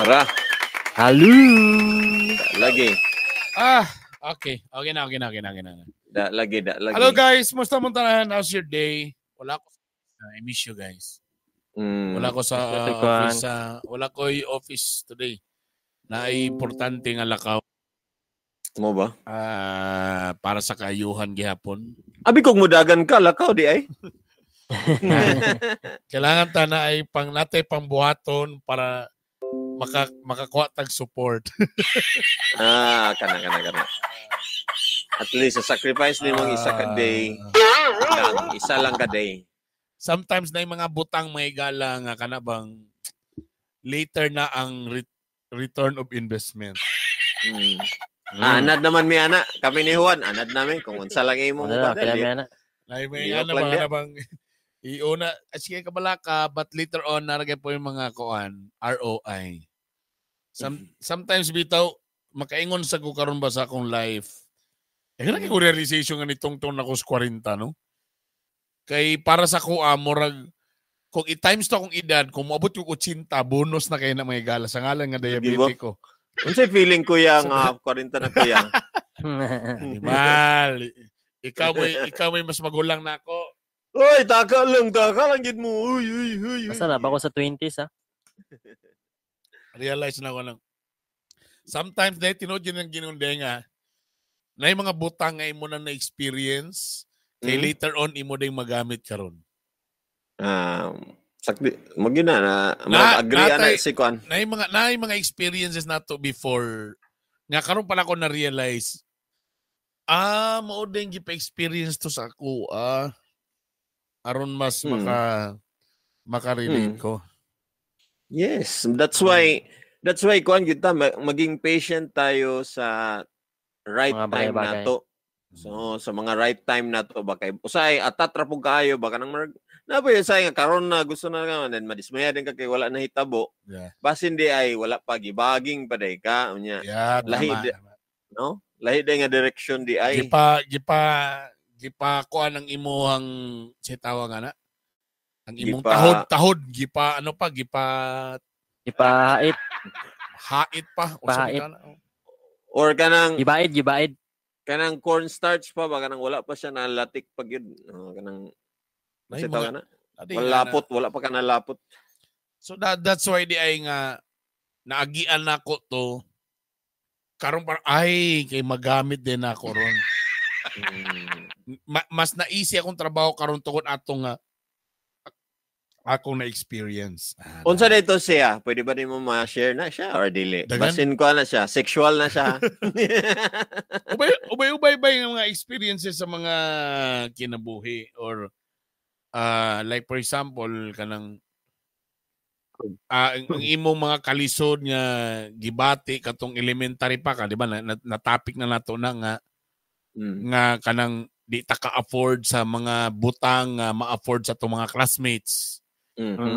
Tara. Hello. Lagi. Okay. Okay na. Lagi. Hello guys, musta mo tanan? How's your day? Wala ko. I miss you guys. Wala ko sa office. Wala ko yung office today. Na importante nga lakaw. Mo ba? Para sa kayuhan gihapon. Abi kog mudagan ka lakaw di ay. Kailangan ta na ay natay pangbuhaton para makakuha tag support. Kana. At least sa sacrifice ni mong isa ka day. Isa lang ka day. Sometimes na yung mga butang may gala nga kanabang later na ang return of investment. Anad naman mi ana. Kami ni Juan, anad namin kung unsa lang imo mo padali. May ano bang iuna sige kabalaka but later on naragay po yung mga kuan ROI. Sometimes bitaw makaingon sa ko karon ba sa akong life. Ko realization nga nitong taon ako sa 40 no. Kay para sa ko murag kung i-times to akong edad kung moabot yung 80 bonus na kay na mga gala sa ngalan nga diabetes ko. Unsay feeling ko yang 40 na ko yang. Mal. Ikaw may mas magulang na ako. Uy, taka lang gid mo. Uy. Basta na ba ako sa 20s ha? Realize na ko lang. Sometimes dahil tinodyo ng ginundenga na yung mga butang nga imo na na-experience kay later on imo din magamit karon. Sakdi mo gina na agree ana si Kwan. Na yung mga experiences nato before nga karon pala ko na realize mao din gipa-experience to sa ako aron mas maka-relate ko. Yes, that's why Kwan kita maging patient tayo sa right mga time nato. So sa mga right time nato ba kay usay atatra pug kaayo baka nang naboy say nga karon na gusto na nga then madismaya din ka kay wala na hitabo. Yeah. Basin di ay wala pa gibaging paday ka unya. Yeah, no? Lahi day nga direction di ay. Gipa kuan ang imuhang sitawa nga na. Ang imong tahod gipa hait pa or kanang gibaid kanang cornstarch pa baka nang wala pa siya na latik pag yun kanang sitawa na. Wala pa ka nalapot. So that's why di ay nga naagian nako to karon par ay kay magamit din ako ron. Mas na-easy akong trabaho karon tungod atong akong na-experience. Unsa dito siya? Pwede ba din mo ma-share na siya or dili? Basin ko na siya. Sexual na siya. Ubay yung mga experiences sa mga kinabuhi or like for example kanang ang imong mga kalisod nga gibati katong elementary pa ka di ba na topic na nato na nga kanang di ta ka-afford sa mga butang ma-afford sa tong mga classmates.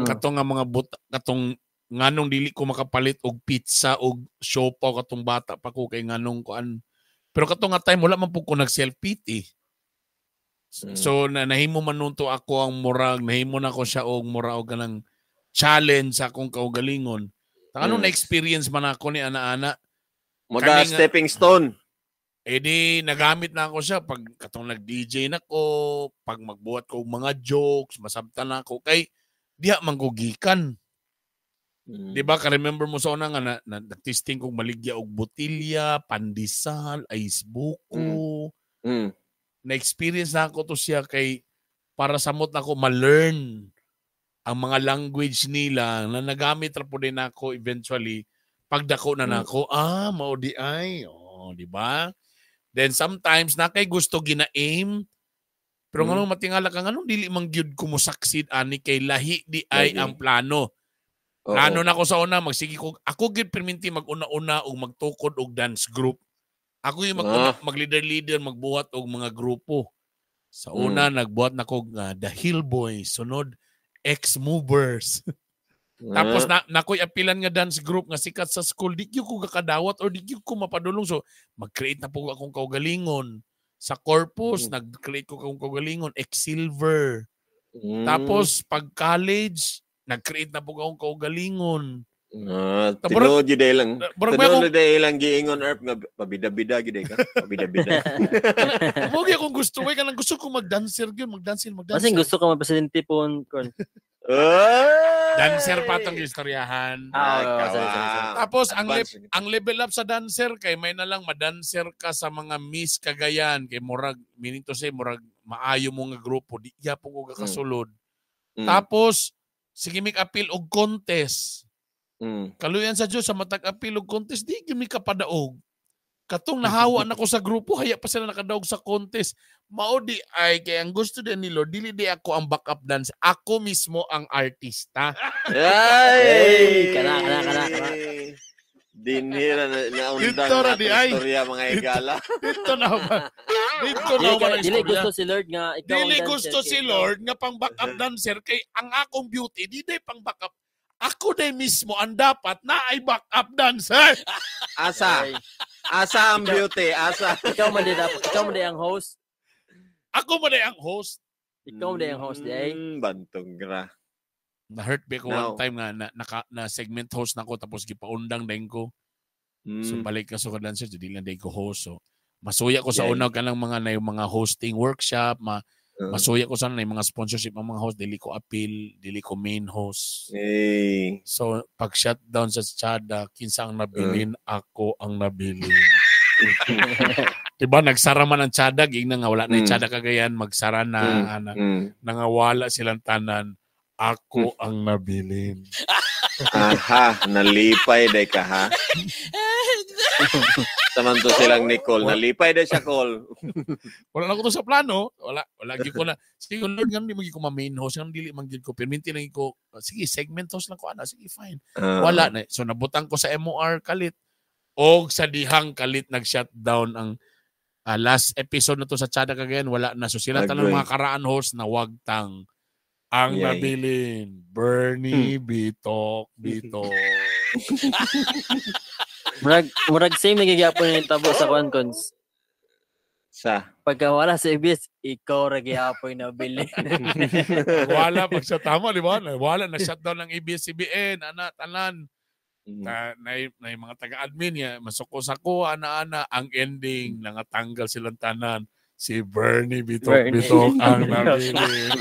Katong nga mga katong nganong dili ko makapalit og pizza og siopaw katong bata pa ko kay nganong kuan. Pero katong nga time wala man pud ko nag self pity. So nahimo man nunto ako ang murag nahimo na ko siya og mura og kanang challenge sa akong kaugalingon. Anong na-experience man ako ni ana-ana? Mga stepping stone. Di nagamit na ako siya pag katong nag-DJ na ko, pag magbuhat ko mga jokes, masabtan na ako kay diha manggugikan. Di ba ka-remember mo sa una nga nag-testing kong maligya og botilya, pandesal, ice buko. Na-experience na ako to siya kay para samot na ako ma-learn ang mga language nila na nagamit ra po din ako eventually pagdako na nako mao di ay di ba? Then sometimes na kay gusto gina-aim pero nganong matingala ka nganong dili man gyud ko mo succeed ani kay lahi di ay ang plano. Plano na ko sa una magsige ko ako gyud perminti mag-una-una og magtukod og dance group. Ako yung mag-leader magbuhat og mga grupo. Sa una nagbuhat na ko The Hill Boys, sunod X-Movers. Tapos nakoy apilan nga dance group nga sikat sa school, di ko kakadawat or di ko mapadulong. So mag-create na po akong kaugalingon. Sa Corpus, nag-create ko akong kaugalingon, X-Silver. Tapos pag college, nag-create na po akong kaugalingon. Tinuod yun dahil lang. Barag Tinuod dahil lang giingon Earth nga pabida-bida gid ka. Pabida-bida. Mugi akong gusto kay kanang gusto ko magdancer gyud, magdancer. Masing gusto ka magpresidente po kon. Dancer pa tong istoryahan. Tapos ang level up sa dancer kay may na lang madancer ka sa mga Miss Cagayan kay murag meaning to say murag maayo mo nga grupo di ya po ko kasulod. Tapos sige mig appeal og contest. Kaluyan sa Diyos sa matag appeal og contest di gyud mi kapadaog. Katong nahawa na ko sa grupo haya pa sila nakadaog sa contest. Mao di ay kay ang gusto din ni Lord dili di ako ang backup dance, ako mismo ang artista. Ay! Kana. Dinhira na undang Dito ra di ay. Istorya mga igala. Dito na ba? Dito na ba Dili gusto si Lord nga ikaw Dili ang gusto si Lord nga pang backup dancer kay ang akong beauty di day pang backup. Ako day mismo ang dapat na ay backup dancer. Asa ang beauty, asa. Ikaw man din ang host. Ako man ay ang host. Ikaw man din ang host di ay. Bantong gra. Na-hurt ba ko one time nga na segment host na ko tapos gipaundang din ko. So balik ka sa dancer jadi lang din ko host. So masuya ko sa una kanang mga hosting workshop, masuya ko sana yung mga sponsorship ng mga host, dili ko appeal, dili ko main host. So pag shutdown sa Chada, kinsa ang nabilin, ako ang nabilin. Diba nagsara man ang Chada, gigna nga wala na yung Chada Cagayan, magsara na, nangawala silang tanan, ako ang nabilin. Aha, nalipay day ka ha. Samanto silang Nicole, nalipay day siya Cole. Wala na ko to sa plano, wala gyud ko na. Sige Lord, ngam di magi ko ma-main host, ngam dili man gyud ko perminti lang ko. Sige, segment host lang ko ana, sige fine. Wala na. So nabutang ko sa MOR kalit og sa dihang kalit nag-shutdown ang last episode na to sa Chada Cagayan, wala na. So sila tanang mga karaan host na wagtang ang nabilin, Bernie Bitok. Murag same nagigapon yung tabo sa Concons. Sa? Pagka wala sa ABS, ikaw ragihapon na bilin. Wala pag sa tama, di ba? Wala na shutdown ng ABS-CBN, tanan. Na mga taga-admin niya, masukos ako, ana-ana, ang ending, nangatanggal silang tanan. Si Bernie Bitok ang nabili.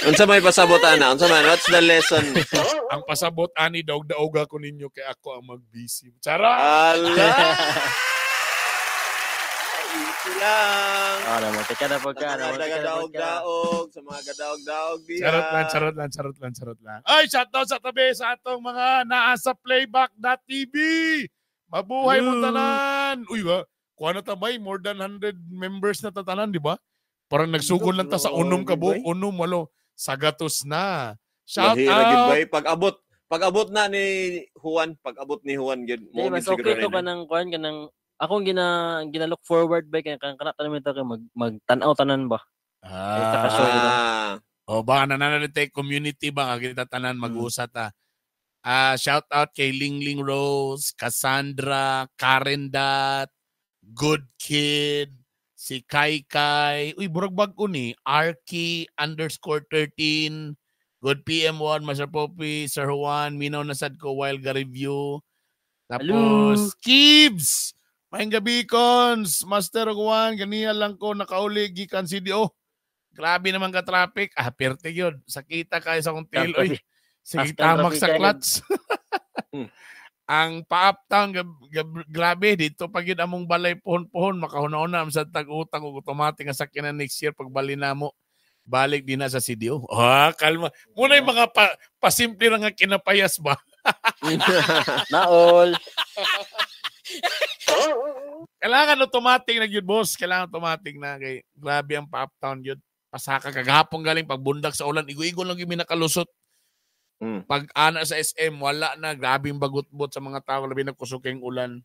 Unsa may pasabot ana? Unsa man? What's the lesson? Ang pasabot ani daog-daog ako ninyo kay ako ang mag-busy. Chara! Ala! Easy lang. Naman, teka na po ka. Daog-daog sa mga gadaog-daog diha. Charot lang. Ay, shoutout sa tabi sa atong mga naa sa playback.tv. Mabuhay mo tanan. Uy, kuha na tabay, more than 100 members na tatanan, di ba? Parang nagsugod lang ta sa unom kabo, unom, walo, sagatos na. Shout out! Pag-abot na ni Juan, gid mo mas okay to kanang kuan kanang akong gina-look forward ba kay kana tanan to kay magtan-aw tanan ba. Baka nananalitay community ba kita tanan mag-usa ta. Shout out kay Lingling Rose, Cassandra, Karen Dat, Good Kid, si Kai, uy, buragbag ko ni, Arky_13, Good PM1, Master Poppy, Sir Juan, Minaw Nasad ko, Wild Ga Review. Tapos, Kibs, Maing Gabi Cons, Master Juan, ganiya lang ko, nakauli, gikan CDO. Grabe naman ka traffic. Perte yun. Sakita kayo sa kong tiloy. Sige, tamak sa clutch. Ang pa-uptown, grabe, dito pag yun among balay pohon-pohon, makahuna-una sa tag-utang o automatic ang sakyanan next year, pag bali na mo, balik din na sa CDO. Kalma. Muna yung mga pasimple lang nga kinapayas ba? Naol. Kailangan automatic na yun, boss. Kailangan automatic na. Kay, grabe ang pa-uptown yun. Pasaka kagahapon galing, pagbundak sa ulan, igo-igo lang yung minakalusot. Pag ana sa SM, wala na. Grabing bagot-bot sa mga tao. Labi na kusuking ulan.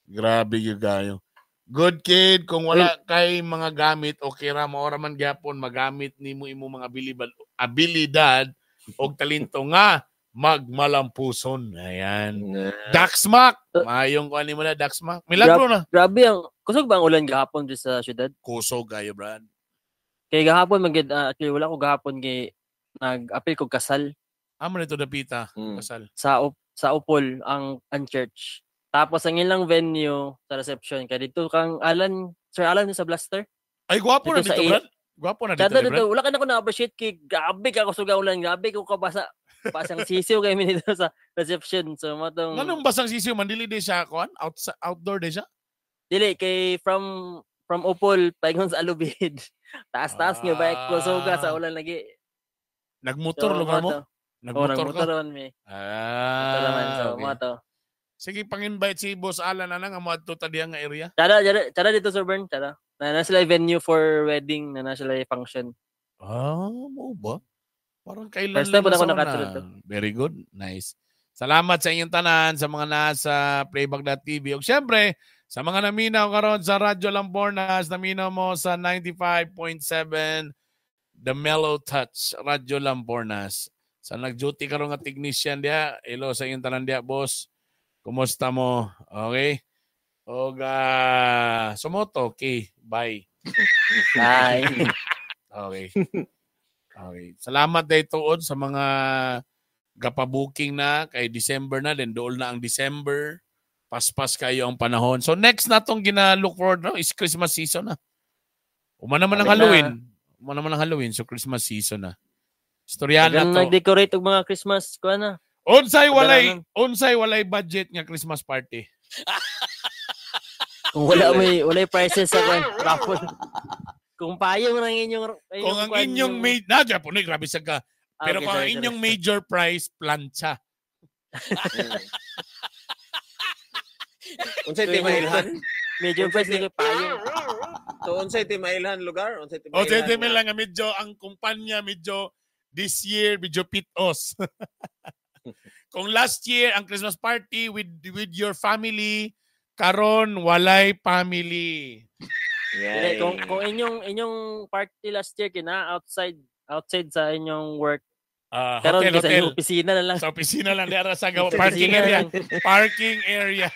Grabe yung gayo. Good Kid, kung wala kay mga gamit, okay ra, maora man gyapon, magamit ni mo imo mga abilidad o talento nga magmalampuson. Ayan. Daxmac. Mayong kuha ni mo na, Daxmac. Milagro na. Grabe ang, kusog ba ang ulan gahapon sa syudad? Kusog gayo, Brad. Kay gahapon, wala ko gahapon kay nag-apil ko kasal. Amo nito dapita, Mm. kasal. Sa Upol ang church. Tapos ang ilang venue sa reception kay dito kang Sir Alan sa Blaster. Ay, gwapo na Dito sa dito, Brad. Gwapo na dito, Kada Brad. dito wala ka na ko na-appreciate kay gabi ka ko sugawlan, gabi ko kabasa. Pasang sisiw kay mi dito sa reception. So matong Nganong basang sisiw man dili di siya kuan? Outdoor di siya? dili kay from Upol paingon sa Alubid. Taas-taas nga bike ko suga sa ulan lagi. Nagmotor lugar mo? Nagmotor ka? Nagmotor man mi. Motor naman so Okay. mo to. Sige, pang-invite si Boss Alan na nga mo adto ta diha nga area. Tara dito Sir Bern, tara. Na sila venue for wedding, na sila function. Mo ba? Parang kailan First time lang po na ako sa nakatulog una. to. Very good. Nice. Salamat sa inyong tanan, sa mga nasa Playback.tv. O syempre, sa mga naminaw karon sa Radyo Lambornas, naminaw mo sa 95.7 The Mellow Touch, Radyo Lambornas. Sa nag-duty karon nga technician diha, hello sa inyong tanan diha, boss. Kumusta mo? Okay? O sumoto, okay. Bye. Ay. Okay. Okay. Salamat day tuod sa mga gapabuking na kay December na, then dool na ang December. Paspas kayo ang panahon. So next na tong gina-look forward no, is Christmas season na. Uma naman ang Halloween. So Christmas season na. Storyan na to. Nag-decorate og mga Christmas ko na. Unsay walay budget nga Christmas party. Kung walay prices sa raffle. Kung payo man ang inyong kung ang inyong grabe sa ka. Pero Okay, kung ang sorry. inyong major prize plancha. Unsay ti mailhan? medyo price ni payo. So unsay ti mailhan lugar? Unsay ti O mailhan? sige lang nga medyo ang kumpanya medyo this year medyo pitos. Kung last year ang Christmas party with your family, karon walay family. Yay. Kung inyong party last year kina outside sa inyong work. Pero Hotel. sa inyong opisina na lang. Sa opisina lang diara sa Sa parking opisina area. lang. Parking area.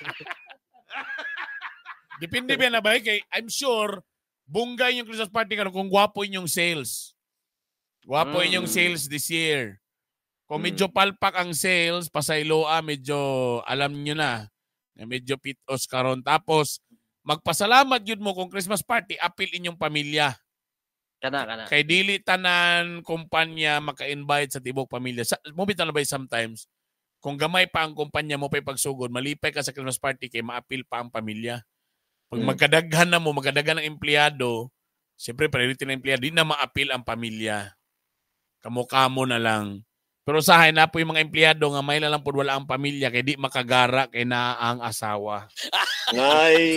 Depende ba na ba kay I'm sure bunggay yung Christmas party karon kung gwapo inyong sales. Gwapo inyong sales this year. Kung medyo palpak ang sales, pasayloa, medyo alam nyo na medyo pitos karon. Tapos, magpasalamat yun mo kung Christmas party, appeal inyong pamilya. Kana. Kay dili tanan kumpanya maka-invite sa tibok pamilya. Mo bitan na ba sometimes, kung gamay pa ang kumpanya mo pa pagsugod, malipay ka sa Christmas party kay ma-appeal pa ang pamilya. Pag magkadaghan ang empleyado, siyempre priority ng empleyado, di na ma-appeal ang pamilya. Kamo-kamo na lang. Pero usahay na po yung mga empleyado nga may lang po wala ang pamilya kay di makagara kay na ang asawa. Ay.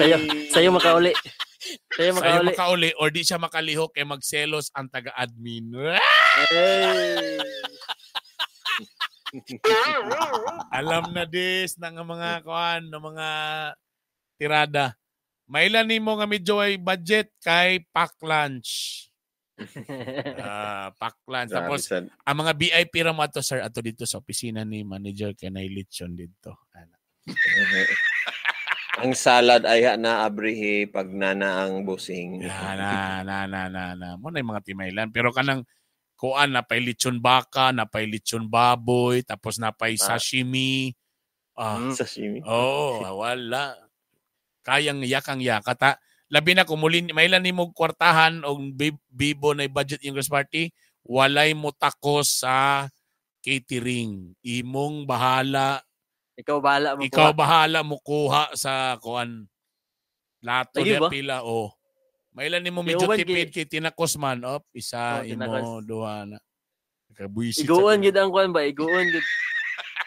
Sayo makauli. Sayo Sayo makauli. makauli or di siya makalihok kay magselos ang taga-admin. Hey. Alam na dis ng mga mga tirada. Mailan nimo nga medyo ay budget kay pack lunch. Pack lunch. Tapos ang mga VIP ra mo ato sir ato dito sa opisina ni manager kay nailitsyon dito. Ang salad ay na abrihi pag nana ang busing. Na. Mo na yung mga timaylan. Pero kanang kuan na pay lechon baka, na pay lechon baboy, tapos na pay sashimi. Sashimi. Wala. Kayang yakang yakata. Labi na kumulin, mailan ni mo kwartahan o bibo na budget yung Christmas party, walay mo takos sa catering. Imong bahala. Ikaw bahala mo kuha sa kuan. Lato Lagi na ba? pila. Mailan ni mo medyo tipid kay tinakos man. Isa, imo, duha na. Nakabuisit. Iguan gid ang kuan ba? Iguan gid.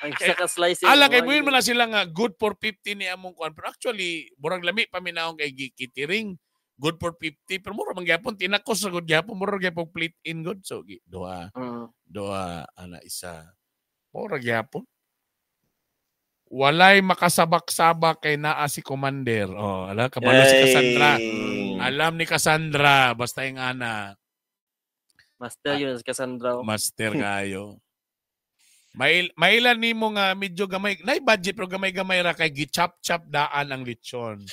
Ang isa ka slice. Kay buhin mo na sila nga good for 50 ni among kuan. Pero actually, burag lami paminaon kay catering. Good for 50. Pero mura man gyapon tinakos sa good gyapon. Mura gyapon plate in good. So, duha, isa. Mura gyapon. Walay makasabak-sabak kay naa si Commander. Ala, kabalo si Cassandra. Alam ni Cassandra. Basta yung ana. Master yun si Cassandra. Master kayo. Mailan ni mo nga medyo gamay. Nay budget pero gamay-gamay ra kay gichap-chap daan ang lechon.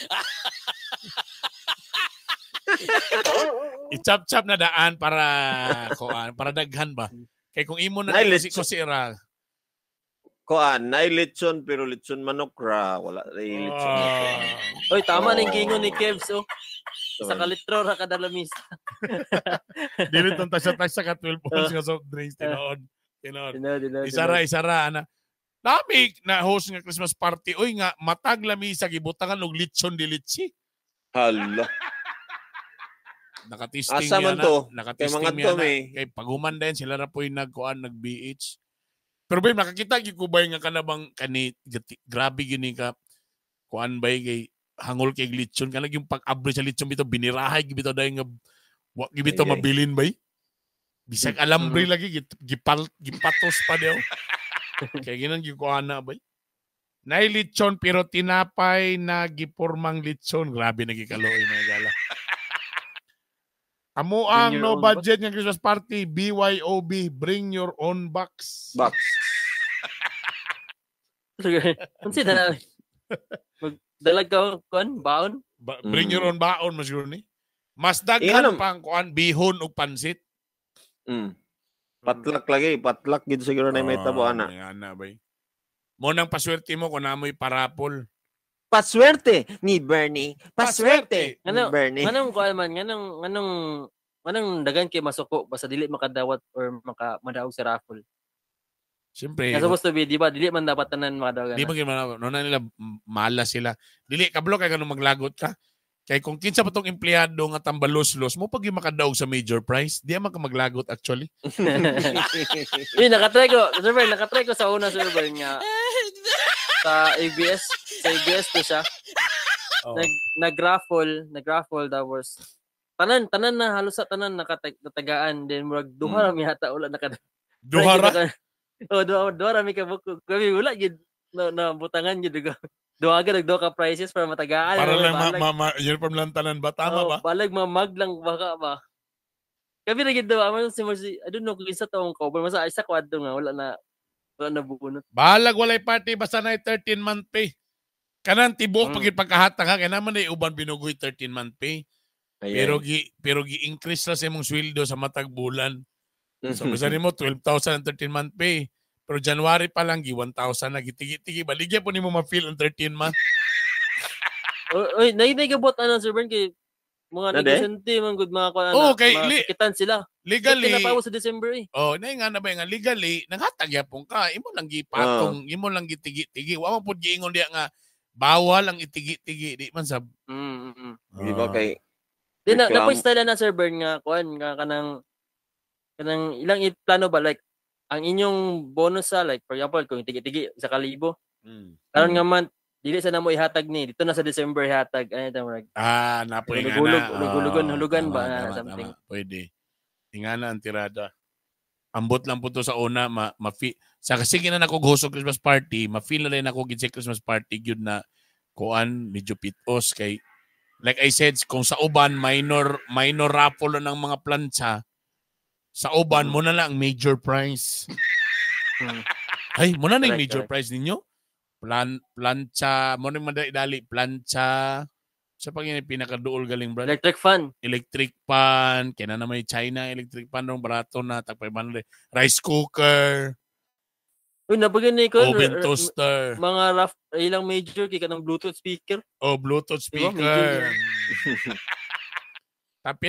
I-chap-chap na daan para daghan ba. Kay kung imo na ko si ra. kuan, na lechon pero lechon manok ra, wala ray lechon. Oy, tama na yung gingon ni Kevs, oh. Isa ka litro ra kada lamis. Dili tong tasa-tasa ka 12 ounce nga soft drinks tinood. Isara ana. Dami na host nga Christmas party. Oy nga matag lamisa gibutangan og lechon de leche. Hala. Nakatisting Asa man to? Nakatisting Kay mga to, kay paguman din sila ra po'y nag-BH. Pero ba nakakita gyud ko ba nga kanabang kani grabe gini ka kuan bay kay hangol kay lechon kana yung pag-abri sa lechon bitaw binirahay gibitaw dayon nga wa gibitaw mabilin bay. Bisag alambre lagi gipatos pa daw. Kaya ginang gikuana bay. Nay lechon pero tinapay na gipormang lechon. Grabe na gikaloy mga gala. Amo ang no budget ng Christmas party, BYOB, bring your own box. Box. Unsa na? Magdalag ka kuan baon? Bring your own baon mas yun ni. Mas daghan pang kuan bihon ug pansit. Patlak lagi, patlak gid siguro na may tabo ana. Ana bay. Mo nang paswerte mo kun amoy parapol. Paswerte ni Bernie. Paswerte ni Bernie. Nganong kuan man, nganong dagan kay masuko basta dili makadawat or madaog sa raffle. Siyempre. Supposed to be, di ba? Dili man dapat tanan makadaog. Di ba no na nila malas sila. Dili kablo kay kanang maglagot ka. Kay kung kinsa pa tong empleyado nga tambalos-los mo pag makadaog sa major prize, di man ka maglagot actually. Nakatry ko sa una server nga sa ABS to siya. Nag-raffle tapos tanan na halos sa tanan nakatagaan then murag duha ra mi hata wala duha ra. Duha ra mi ka buko. Kami wala gid na butangan gid duha ka prices para matagaan. Para lang uniform lang tanan ba tama ba? Balag mamag lang baka ba. Kami ra gid daw si Mercy. I don't know kung isa taong cover masa isa kwadto nga wala na bunot. Balag walay party basta na 13-month pay. Kanang tibuok pagkahata ka kaya naman ay uban binugoy 13-month pay. Pero gi-increase na sa imong sweldo sa matag bulan. So basta nimo 12,000 ang 13-month pay. Pero January pa lang gi 1,000 na gitigi-tigi baligya po nimo ma-feel ang 13 month. Oy, naigabot Sir Ben kay mga negosyante man gud mga kuan. Okay, kitan sila. Legally. Kinapawo sa December eh. Nay nga na ba nga legally nanghatag yapon ka. Imo lang gipatong, imo lang gitigi-tigi. Wa man pud giingon diya nga bawal ang itigi-tigi di man sab. Di ba kay Di na style na Sir Ben nga kuan nga kanang ilang plano ba like ang inyong bonus sa like for example kung tigi-tigi 1,000. Karon nga man dili sa namo ihatag ni dito na sa December ihatag napoy nga na hulugan ba na something pwede ingana ang tirada ambot lang po to sa una sa kasi na nako hosog Christmas party ma-feel na rin ako gid sa Christmas party gyud na kuan medyo pitos kay like I said kung sa uban minor raffle ng mga plancha sa uban mo na lang major prize ay mo na major prize ninyo plancha, mo nang madali plancha. Sa pagin pinakaduol galing brad. Electric fan, kaya na may China electric fan nung barato na tag 500. Rice cooker. Uy, nabagani ko oven toaster. Mga ilang major kay kanang Bluetooth speaker. Bluetooth speaker. Tapi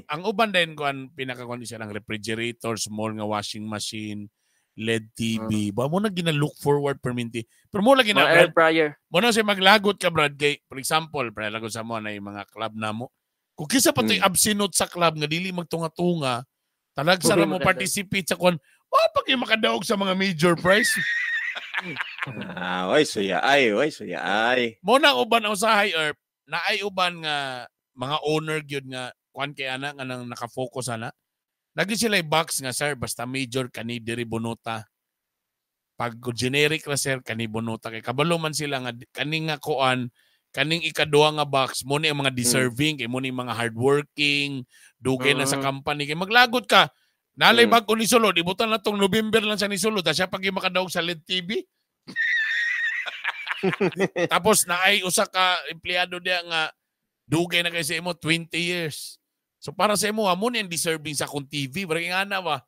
ang uban din ko ang pinakakuan siya ng refrigerator, small nga washing machine. LED TV. Ba mo na gina-look forward perminti. Pero mo lagi na air fryer. Mo na siya maglagot ka Brad kay for example, lagot sa mo na yung mga club namo. Kung kisa pa to'y absinot sa club nga dili magtunga-tunga, talagsa na mo participate sa kon, pag yung makadaog sa mga major prize. Oy suya ay. Mo na uban ang usahay Earth, na ay uban nga mga owner gyud nga kuan kay ana nga nang naka-focus ana. Lagi sila box nga sir basta major kani diri bonota. Pag generic ra sir kani bonota kay kabalo man sila nga kani nga kuan kaning ikaduha nga box mo ni ang mga deserving kay mo ni mga hardworking dugay na sa company kay maglagot ka nalay bag-o ni sulod ibutan na tong November lang sa ni sulod siya pag makadaog sa LED TV. Tapos naay usa ka empleyado diya nga dugay na kay sa imo 20 years. So para sa imo amo ni ang deserving sa akong TV, barang ana ba.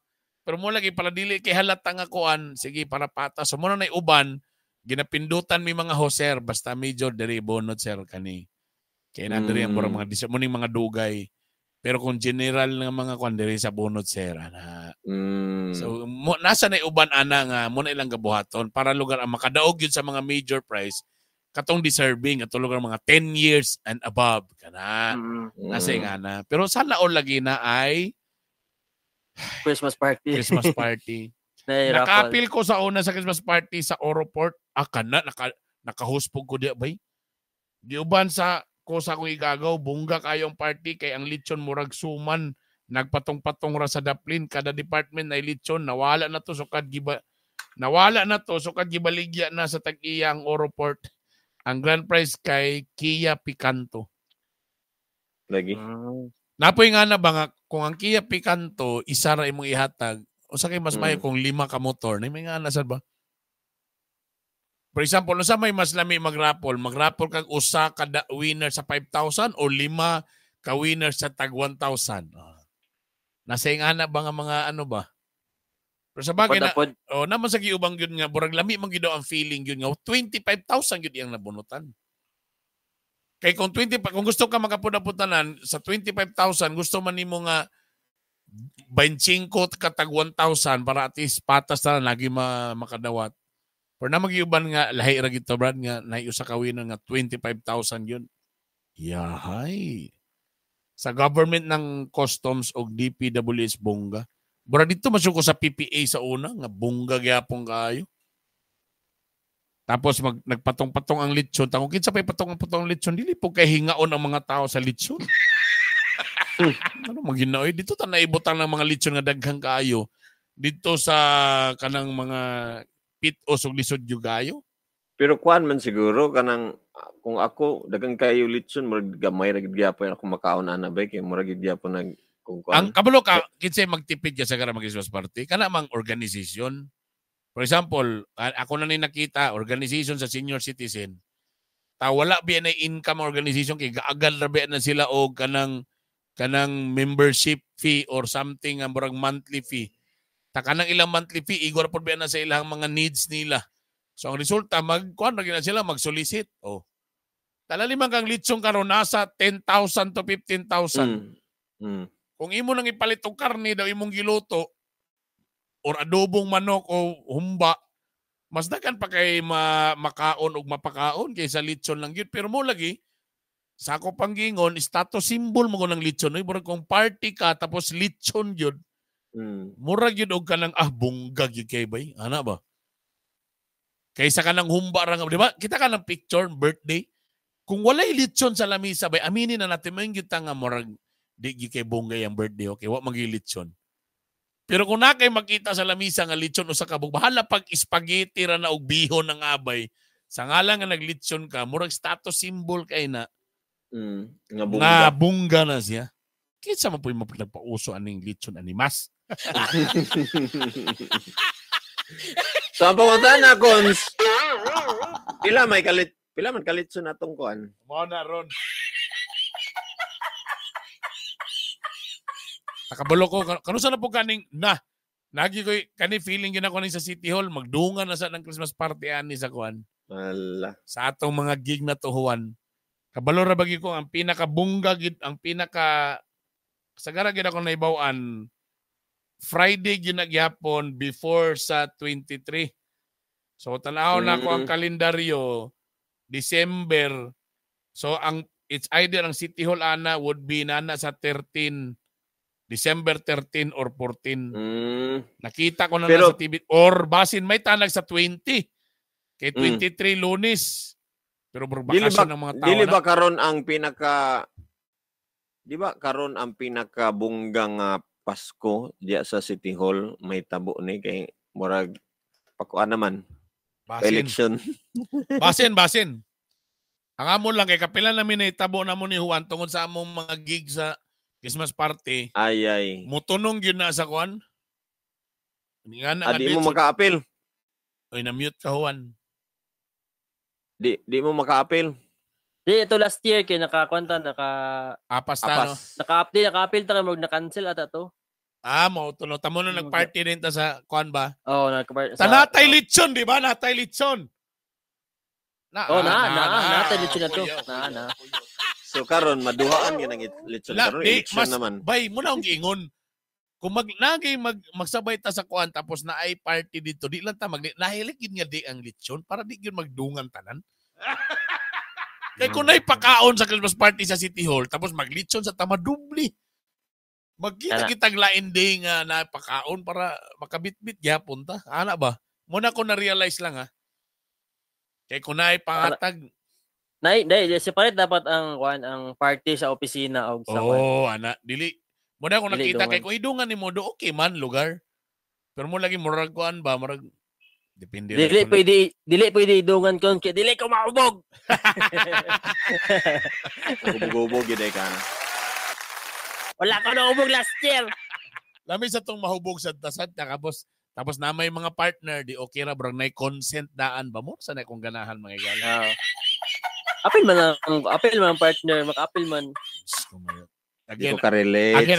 Pero mo lagi pala dili kay halata nga kuan, sige para patas. So mo na uban, ginapindutan mi mga hoser basta medyo diri bonot sir kani. Kay na diri ang mga muning mga dugay. Pero kung general nga mga kuan diri sa bonot sir ana. So nasa na uban ana nga mo na ilang gabuhaton para lugar ang makadaog yun sa mga major prize katong deserving at lugar mga 10 years and above kana. Nasa nga na. Pero sana all lagi na ay Christmas party. Christmas party. Nakapil ko sa una sa Christmas party sa Oroport. Kana nakahuspog ko diya bay. Di uban sa ko sa akong igagaw, bungga kayong party kay ang lechon murag suman. Nagpatong-patong ra sa daplin kada department na lechon nawala na to sukad gibaligya na sa tag-iya ang Oroport. Ang grand prize kay Kia Picanto. Lagi. Napoy nga na ba nga, kung ang Kia Picanto, isa ra imong ihatag, o sa kay mas mayo kung 5 ka motor, na may nga na ba? For example, sa may mas lami mag-raffle kag usa kada winner sa 5,000 o 5 ka winner sa tag 1,000. Nasa nga na ba nga mga ano ba? Pero sa bagay na, naman sa giubang yun nga, burag lami man gyud ang feeling yun nga, 25,000 yun iyang nabunutan. Kay kung gusto ka makapunta-puntanan sa 25,000, gusto man nimo nga 25 katag 1,000 para at least patas na lagi makadawat. Pero na magiuban nga lahi ra gito brad nga naay usa ka winner nga 25,000 yun. Yahay. Sa government ng customs o DPWS bongga. Bura dito masuko sa PPA sa una nga bongga gyapon kaayo. Tapos nagpatong-patong ang lechon. Kung kinsa pa'y patong-patong ang lechon, dili po kay hingaon ang mga tao sa lechon. Ano maginaoy? Dito ta naibutang ng mga lechon nga daghang kaayo. Dito sa kanang mga pitos o lisod yugayo. Pero kuan man siguro kanang kung ako daghang kaayo lechon murag gamay ra gid gyapon ako makaon ana ba kay murag gid gyapon nag kung kuan. Ang kabalo ka kinsay magtipid ka sa gara mag-Christmas party kana mang organization. For example, ako na nakita, organization sa senior citizen, wala biya na income organization, kaya gaagal na biya na sila o kanang membership fee or something, ang murag monthly fee. Kanang ilang monthly fee, igor po biya na sa ilang mga needs nila. So ang resulta, magkuhan na sila, mag-solicit. Talalimang kang litsong karon nasa 10,000 to 15,000. Kung imo nang ipalit og karne daw imong giluto, or adobong manok o humba, mas dagan pa kay makaon o mapakaon kaysa lechon lang yun. Pero mo lagi, sa ako panggingon, status symbol mo ko ng lechon. Murag kung party ka, tapos lechon yun. Murag yun og ka ng bunggag yun kay bay. Ana ba? Kaysa ka ng humba rang, di ba? Kita ka ng picture, birthday. Kung walay lechon sa lamisa bay, aminin na natin, may kita nga murag di kay bunggay ang birthday. Okay, wa magi lechon. Pero kung na kayo makita sa lamisa nga lechon o sa kabog, bahala pag spaghetti ra na og bihon ng abay, sa ngalan nga naglechon ka, murag status symbol kay na nga bungga na siya. Kinsa man po yung mapagpauso aning lechon animas? So ang pangunta na, Cons, pila man kalitson atong kuan? Mo na ron. Nakabalo ko, kano sana po kaning, nagi ko, kani feeling yun ako sa City Hall, magdungan na sa ng Christmas party ani sa kuan. Ala. Sa atong mga gig na tuhuan. Kabalo ra bagi ko, ang pinakabungga, sagara gid ako naibawaan, Friday ginagyapon before sa 23. So, tanaw na ko ang kalendaryo, December. So, it's either ang City Hall ana would be nana sa 13, December 13 or 14. Nakita ko na sa TV. Or basin may tanag sa 20. Kay 23 Lunes. Pero bakasyon ng mga tao dili ba karon ang karon ang pinakabunggang Pasko diya sa City Hall may tabo ni kay murag pakuan naman. Election. Basin. Ang amon lang kay kapila namin na itabo na mo ni Juan tungod sa among mga gig sa Christmas party. Ay. Mutunong yun na sa kuan. Di mo maka-appeal. Oy, na-mute ka, Juan. Di mo maka-appeal. Di, ito last year kay nakakwanta, Apas na, no? Naka-appeal ta mo na-cancel ata to. Mo tulo tamo na nag-party din ta sa kuan ba? Nagka-party Tanatay litson, di ba? Natay litson. Natay litson na to. Na. So karon maduhaan gyud ang litson karon election naman. Bay mo na ang giingon. Kung magsabay ta sa kuan tapos na ay party dito, di lang ta nahilig yun nga di ang litson para di yun magdungan tanan. Kaya kung na'y pakaon sa Christmas party sa City Hall tapos maglitson sa Tamadubli. Magkita-kitang lain day nga na pakaon para makabitbit gyapon ta. Ana ba? Muna ko na-realize lang ha. Kaya kung na'y pangatag. Separate dapat ang party sa opisina o sa ana. Dili. Muna ko nakita kay kung idungan ni mo do, okay man, lugar. Pero mo lagi murag kuan ba? Murag, depende. Dili pwede idungan ko. Dili ko maubog. Ubog-ubog yun ka. Wala ko na ubog last year. Lami sa tong mahubog sa tasad tapos na may mga partner di okay ra bro nay consent daan ba mo sanay kung ganahan mga igala. Apil man ang partner, maka-apil man. Again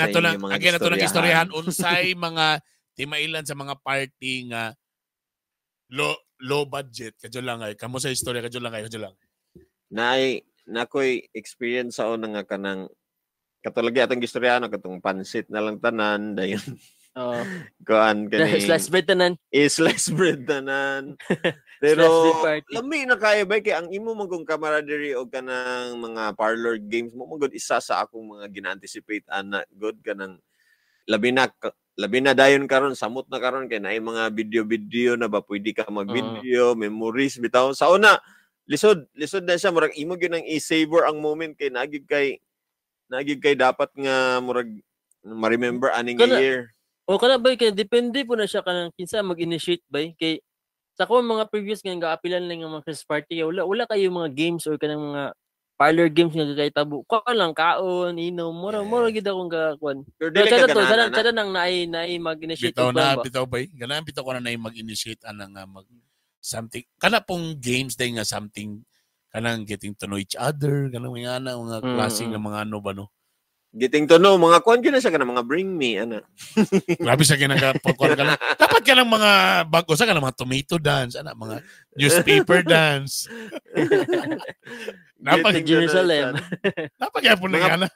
ato lang istoryahan unsay mga timailan sa mga party nga low budget kadyo lang ay kamo sa istorya kadyo lang. Na koy experience sa una nga kanang katulagi atong gistoryahan katong pansit na lang tanan dayon. Kuan kani. Slice bread tanan. Slice bread tanan. Pero lami na kaya ba kay ang imo magong camaraderie o kanang mga parlor games mo magud isa sa akong mga gina-anticipate ana good kanang labi na dayon karon samot na karon kay naay mga video na ba pwede ka mag-video, memories bitaw. Sa una lisod na siya murag imo gyud ang i-savor ang moment kay nagig kay dapat nga murag ma-remember aning year. Kana ba kay depende po na siya kanang kinsa mag-initiate ba kay sa ko mga previous nga gaapilan lang ang mga Christmas party wala kayo mga games or kanang mga parlor games nga kay tabo. Ko lang kaon, inom, mura gid akong gakuan. Pero kada nang naay mag-initiate ba? Bitaw ba? Ganaan bitaw ko na naay mag-initiate anang mag something. Kana pong games day nga something kanang getting to know each other, kanang mga klaseng nga mga ano ba no? Getting to know, mga kuan na siya kanang mga bring me, ana. Grabe siya kinagapagkuan ka lang. Dapat ka ng mga bago sa mga tomato dance, mga newspaper dance. Dapat Jerusalem. Dapat kaya po na gana.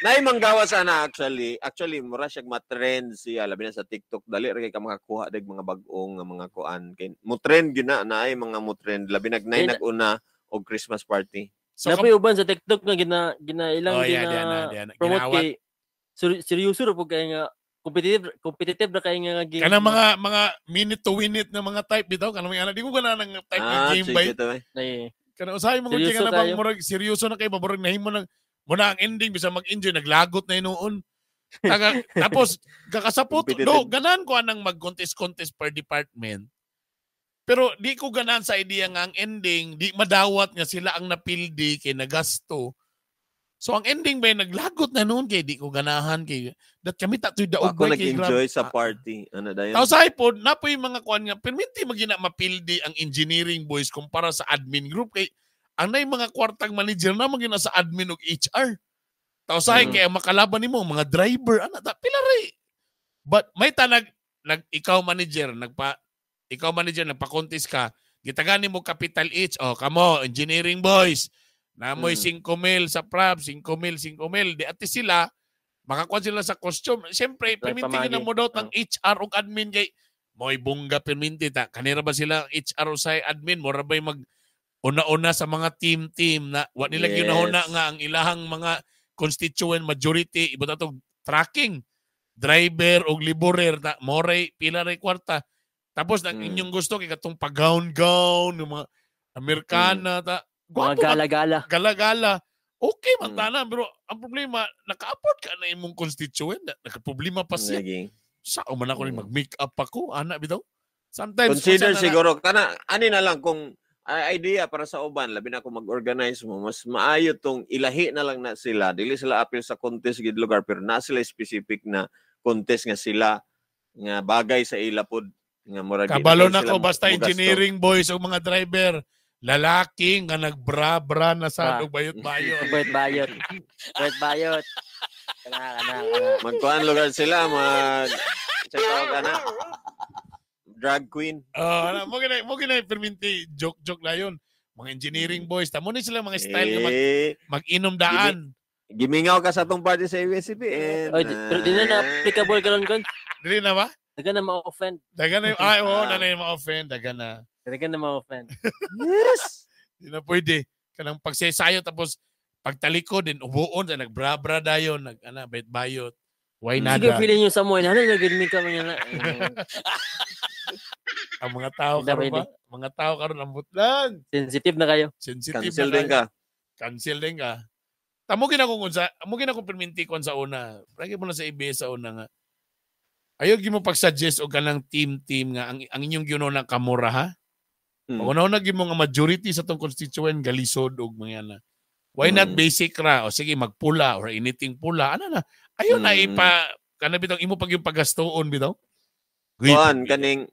Naay manggawa sana actually mura siya ma-trend siya labi na sa TikTok dali ra kay ka makakuha dag mga bag-ong nga mga kuan kay mo trend gyud na naay mga mo trend labi naguna og Christmas party. So uban sa TikTok nga ginailang promote kay seryoso ra pug kay nga competitive ra kay nga game. Kanang mga minute to win it na mga type bitaw kanang mga di ko gana nang type ng game bay. Kanang usahay mo kung na bang murag seryoso na kay murag nahimo nang muna ang ending bisa mag-enjoy naglagot na noon. Tapos kakasapot ganan ko anang mag-contest per department. Pero di ko ganan sa idea nga ang ending, di madawat nga sila ang napildi kay nagasto. So ang ending ba naglagot na noon kay di ko ganahan kay dat kami tatoy daog ba kay nag-enjoy sa party. Ano dayon? Tapos ay po napoy mga kuan nga perminti magina mapildi ang engineering boys kumpara sa admin group kay ang nay mga kwartang manager na magina sa admin ug HR. Tapos ay kay makalaban nimo mga driver ana ta pilari. But may tanag ikaw manager nagpa-contest ka, gitagani mo capital each, kamo, engineering boys, namoy 5,000 sa prop, 5,000, di ati sila, makakuha sila sa costume. Siyempre, perminti na mo daw ng HR o admin kay, mo'y bungga perminti ta, kanira ba sila HR o sa admin, mora ba'y mag una-una sa mga team na, wa nila ginahuna nga ang ilahang mga constituent majority, iba na itong tracking, driver o liborer, na moray, pila ray kwarta. Tapos ang inyong gusto kay katong pag-gown ng mga Amerikana mga gala-gala. Okay man tanan pero ang problema naka-afford ka na imong constituent, naka-problema pa siya. Sa man ako ni mag-make up ako, ana bitaw. Sometimes consider siguro kana ani na lang kung idea para sa uban labi na kung mag-organize mo mas maayo tong ilahi na lang na sila dili sila apil sa contest gid lugar pero na sila specific na contest nga sila nga bagay sa ilapod. Kabalo na ko basta engineering boys o mga driver lalaki nga nagbra-bra na sa bayot-bayot. Bayot-bayot. Magkuhan lugar sila, check out na. Drag queen. Mo gina perminti joke na yun. Mga engineering boys, tamo ni sila mga style na mag-inom daan. Gimingaw ka sa atong party sa USCP. Pero di na applicable ka lang kon. Dili na ba? Daga na ma-offend. Nanay ma-offend. Daga na ma-offend. Yes! Di na pwede. Kanang pagsesayo tapos pagtaliko din, ubuon, nagbra-bra dayon, bayot-bayot. Why nada? Sige, feeling nyo sa mo, nagagilmi ka mga ang mga tao karon ba? Mga tao karon ambot lang. Sensitive na kayo. Sensitive Cancel na din ka. Cancel din ka. Amo ginakong perminti kon sa una. Lagi mo na sa ABS sa una nga. Ayaw mo pag-suggest o kanang team nga ang inyong giunang kamura ha? Una-una gimo nga majority sa tong constituent galisod og mga na. Why not basic ra? O sige magpula or anything pula. Ano na? Ayaw na kana bitong imo pag yung paggastoon bitaw. Kuan kaning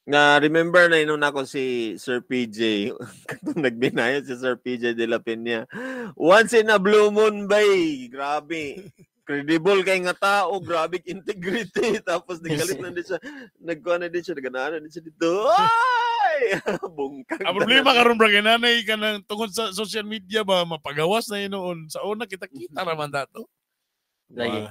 nga remember na inuna ko si Sir PJ katong nagbinayo si Sir PJ de la Peña. Once in a blue moon bay. Grabe. Credible kay nga tao, grabe integrity. Tapos nagalit na din siya. Nagkuha na din siya, naganaan na din siya dito. Ay! Bungkang. Ang problema karon bra kay nanay ka nang tungod sa social media ba mapagawas na yun noon. Sa una kita raman dato. Lagi.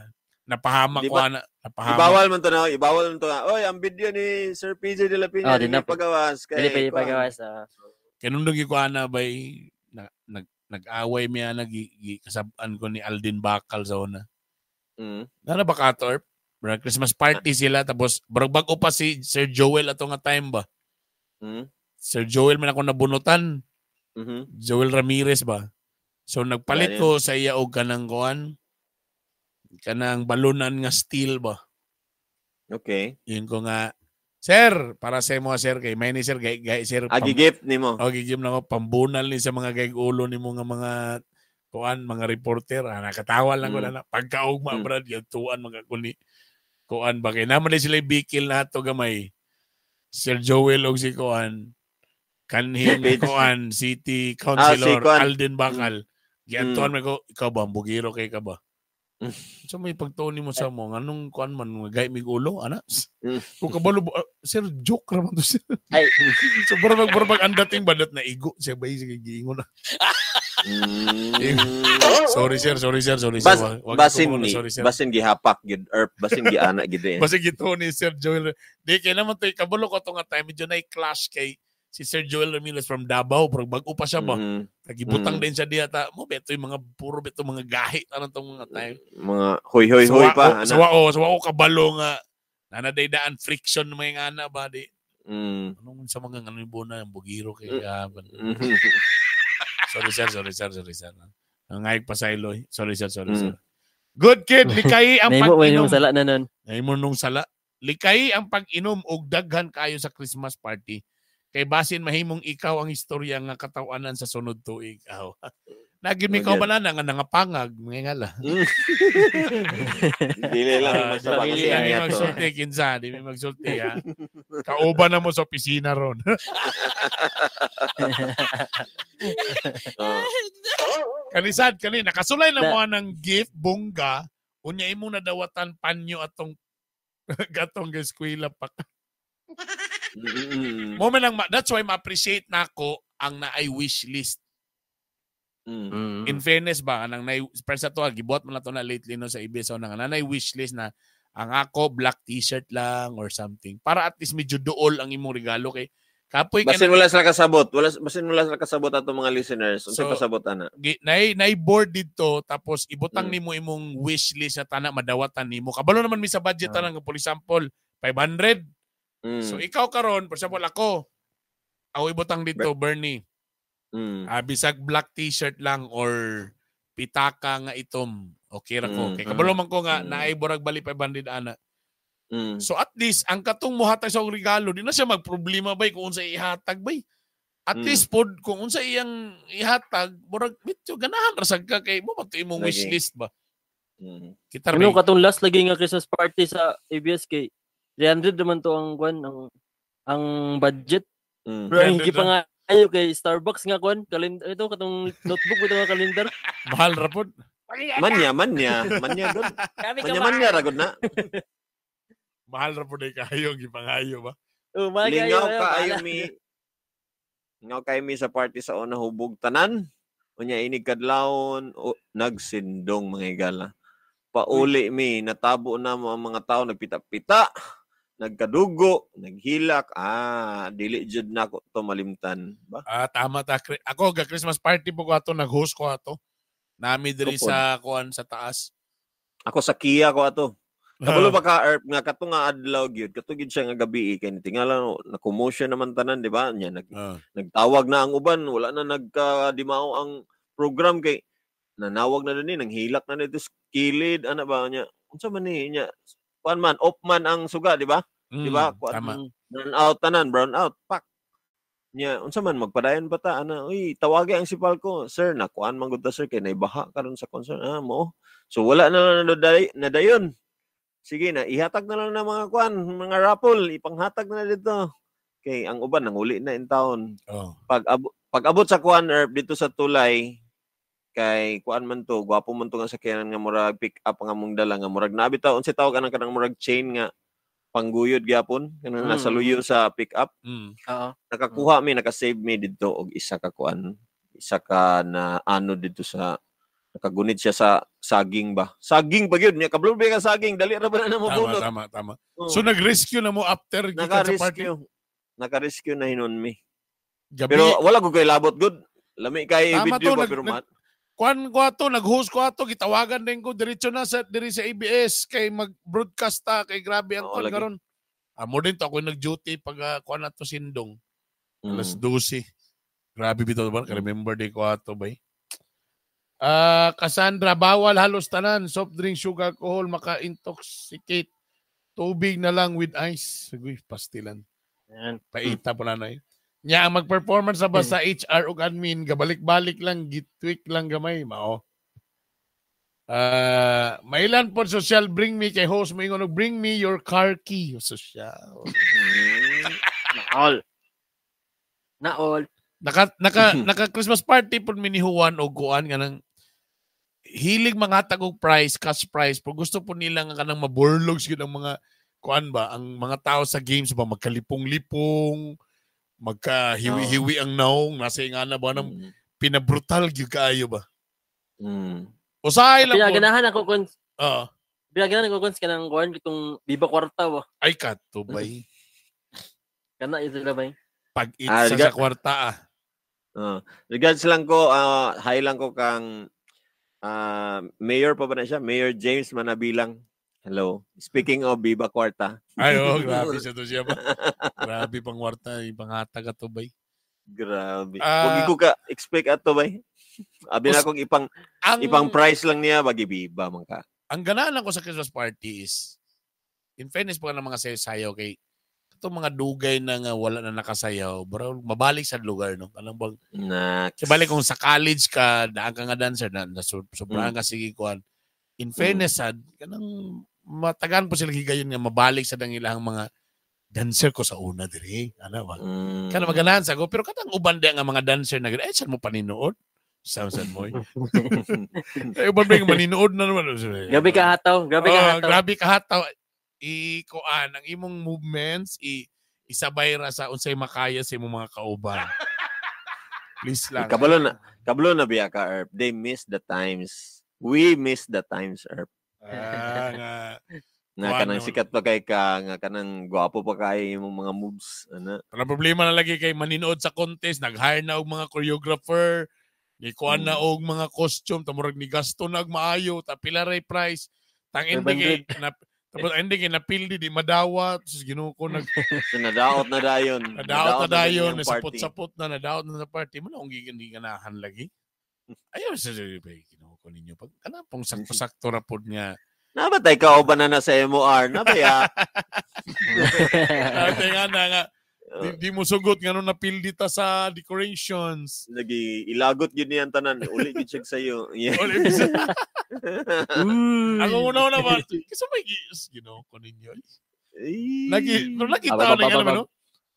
Napahamak ko na. Ibawal man to na. Oy, ang video ni Sir PJ de la Peña di pagawas. Dili pagawas. Kanundog ko na bay nag-away miya kasabaan ko ni Aldin Bakal sa una. Nana ba Katorp? Christmas party sila tapos bago pa si Sir Joel ato nga time ba? Sir Joel man ako nabunutan. Joel Ramirez ba? So nagpalit ko sa iya og kanang balunan nga steel ba? Okay. Yun ko nga, sir, para sa mo sir kay may ni sir gay sir. Agi-gift nimo. Agi-gift na ko pambunal ni sa mga gay ulo nimo nga mga mga reporter, nakatawa lang ko na pagkaugma brad yung tuan mga kuni ba kay naman sila bikil na to gamay Sir Joel og si kanhing City Councilor Aldin Bakal giantuan ko ikaw ba bugiro kay ka ba so may pagtuon mo sa mo anong man gay mig ulo ana kung kabalo sir joke ra man to sir ay so barabag ang dating badat na igo siya ba sige giingon na sorry sir basin gihapak gid or basin giana gid basin gito ni Sir Joel di kay naman to kabalo ko to nga time medyo na clash kay si Sir Joel Ramirez from Davao pero bago pa siya ba nagibutang din siya diha ta mo beto yung mga puro beto mga gahi anong tong mga time mga hoy pa so wao kabalo nga nanadaydaan friction mga ana ba di anong sa mga ano yung bona yung bugiro kay sorry sir ngayag pasayloy sorry sir good kid likay ang pag-inom sala na nun nung sala likay ang pag-inom og daghan kayo sa Christmas party kay basin mahimong ikaw ang istorya nga katawanan sa sunod tuig aw nagim ikaw ba na nga nangapangag mga ngala dili lang magsulti kinsa di magsulti ha kauban na mo sa opisina ron kanisad kani nakasulay na mo ng gift bongga unya imo nadawatan panyo atong gatong eskwela pa that's why ma-appreciate nako ang naay wish list. In fairness ba nang sa to gibuhat man na to na lately no sa EBS nang nanay wish list na ang ako black t-shirt lang or something para at least medyo duol ang imong regalo kay kapoy basin wala sila kasabot ato mga listeners unsay pasabot ana nay board dito tapos ibutang nimo imong wish list na tana madawatan nimo kabalo naman mi sa budget lang for example 500. So ikaw karon, for example ako ibutang dito Bernie. Bisag black t-shirt lang or pitaka nga itom. Okay ra ko. Kay kabalo man ko nga naay burag bali 500 ana. So at least ang katong mohatag sa regalo di na siya magproblema bay kung unsa ihatag bay. At least pod kung unsa iyang ihatag burag medyo ganahan ra sad ka kay mo pati imong wish list ba. Kita ano katong last lagi nga Christmas party sa ABS-K 300 naman to ang budget. Pero hindi pa nga ayo kay Starbucks nga kalendar ito katong notebook ito nga kalendar. Mahal ra pod. Manya gud. Manya ragod na. Mahal ra pud kayo gipangayo ba? Lingaw kayo mi sa party sa una hubog tanan. Unya inig kadlawon nagsindong mga higala. Pauli mi natabo na mga tao nagpita-pita, nagkadugo, naghilak. Dili jud nako to malimtan ba? Tama ta. Ako ga Christmas party po ko ato, nag-host ko ato. Nami diri sa kuan sa taas. Ako sa Kia ko ato. Kabulo ba ka Erp nga kato nga adlaw gyud, kato gyud siya nga gabi kay tingala na commotion naman tanan, di ba? Nya nagtawag na ang uban, wala na nagkadimao ang program kay nanawag na din nang hilak na dito kilid ana ba nya. Unsa man ni nya? Kuan man off man ang suga, di ba? Di ba? Brown out, pak. Nya unsa man magpadayon ba ta ana? Uy, tawagi ang sipal ko. Sir, nakuan man gud ta sir kay naibaha karon sa concern. Mo. So wala na dayon. Sige na, ihatag na lang ng mga kuan, mga raffle, ipanghatag na dito. Okay, ang uban nanguli na in town. Pag abot sa kuan dito sa tulay, kay kuan man to, gwapo man to nga sakyanan nga murag pick up nga mong dala nga murag nabi ta unsa tawag kanang murag chain nga pangguyod gyapon kanang nasa luyo sa pick up. Nakakuha mi, nakasave mi dito og isa ka kuan, isa ka na ano dito sa nakagunit siya sa saging ba? Saging ba yun? Kablobe ka saging. Dali ra ba na mabunot? Tama. So, nag-rescue na mo after gikan sa party? Naka-rescue na hinon mi. Gabi. Pero wala ko kay labot good. Lami kay video ba pero kuan ko ato, nag-host ko ato, gitawagan din ko diretso na sa diri sa ABS kay mag-broadcast ta kay grabe ang kuan karon. Mo din to ako nag-duty pag kuan ato sindong. Alas 12. Grabe bitaw ba? Remember day ko ato bay. Cassandra, bawal halos tanan. Soft drink, sugar, alcohol, maka-intoxicate. Tubig na lang with ice. Uy, pastilan. Paita po na yun. Nya, ang mag-performance ba sa HR o admin, gabalik-balik lang, gitweak lang gamay. Mao. Mailan po social bring me kay host mo ingon, bring me your car key. Social. Naol. Naka Christmas party po minihuwan o kuan nga ng hilig mga tagog price, cash price. Pag gusto po nila nga kanang maburlogs yun ang mga kuan ba, ang mga tao sa games ba magkalipong-lipong, magkahiwi-hiwi ang naong, nasa nga na ba ng pinabrutal yung kaayo ba? Usahay lang po. Pinaganahan ako kung pinaganahan ako kung kanang kuan itong Viva Kwarta ba? Ay katubay. Kana ito na ba? Pag itsa sa kwarta regards lang ko, hi lang ko kang Mayor pa ba na siya? Mayor James Manabilang. Hello. Speaking of Viva Kwarta. Ay, grabe siya to siya ba? Grabe pang kwarta, ipanghatag ato bay. Grabe. Huwag ko ka expect ato bay. Abi na akong ipang price lang niya, bagi Viva man ka. Ang ganahan ko sa Christmas party is, in fairness po ng mga sayo-sayo kay itong mga dugay na nga wala na nakasayaw, bro, mabalik sa lugar, no? Anong bang? Balik kung sa college ka, daan ka nga dancer, sobrang ka sige kuhan. In fairness, kanang matagan po sila higayon nga mabalik sa ilang mga dancer ko sa una diri. Ano ba? Kana maganahan sa ko, pero katang uban di nga mga dancer na gano'n, saan mo paninood? Saan mo? Uban ba yung maninood na naman? Grabe ka hataw. Grabe ka hataw. Ikuan ang imong movements isabay ra sa unsay makaya sa imong mga kauban. Please lang. Kabalo na biya ka Erp. They miss the times. We miss the times Erp. Nga kanang sikat pa kay ka, nga kanang gwapo pa kay imong mga moves ana. Ang problema na lagi kay maninood sa contest, nag-hire na og mga choreographer, ikuan na og mga costume, tamurag ni gasto na og maayo, ta pila ray price. Tang hindi tapos hindi napildi di madawat, sus Ginoo ko nadaot na dayon. Nadaot na dayon, sapot-sapot na nadaot na sa party. Mo na ung ganahan lagi. Ayaw sa Ginoo ko ninyo pag kana pong sakto ra pod nga. Nabatay ka o banana sa MOR na ba ya? nga di mo sugot nga nung napildi ta sa decorations. Lagi ilagot yun niyan tanan. Uli gid siya sayo. Ako una ba? Kasi may Ginoo ko ninyo. Lagi tao na nga no?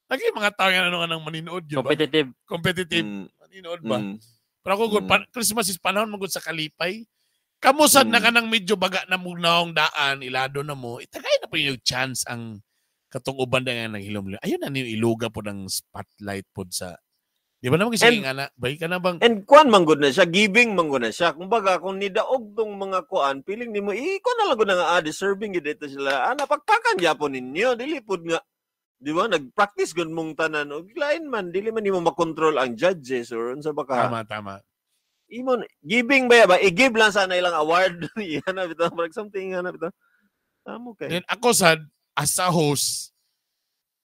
Lagi mga tao nga anong maninood yun ba? Competitive. Maninood ba? Pero ako Christmas is panahon magud sa kalipay. Kamusad na ka ng medyo baga na mo naong daan, ilado na mo, itagay na po yung chance ang katong uban na nga naghilom. Ayun na niyo iluga po ng spotlight po sa... Di ba naman kasi nga na, bay ka na bang... And kuan manggod na siya, giving manggod na siya. Kumbaga, kung nidaog tong mga kuan, piling ni mo, ikaw na lang ko na nga, deserving dito sila. Napagpakan Japon ninyo, dilipod nga. Di ba? Nag-practice gun mong tanan. O lain man, dili man mo makontrol ang judges or unsa ba ka? Tama. Imon, giving ba? I-give lang sana ilang award. Yan na bitaw. Something yan na bitaw. Tamo kay. Then ako sad, as a host,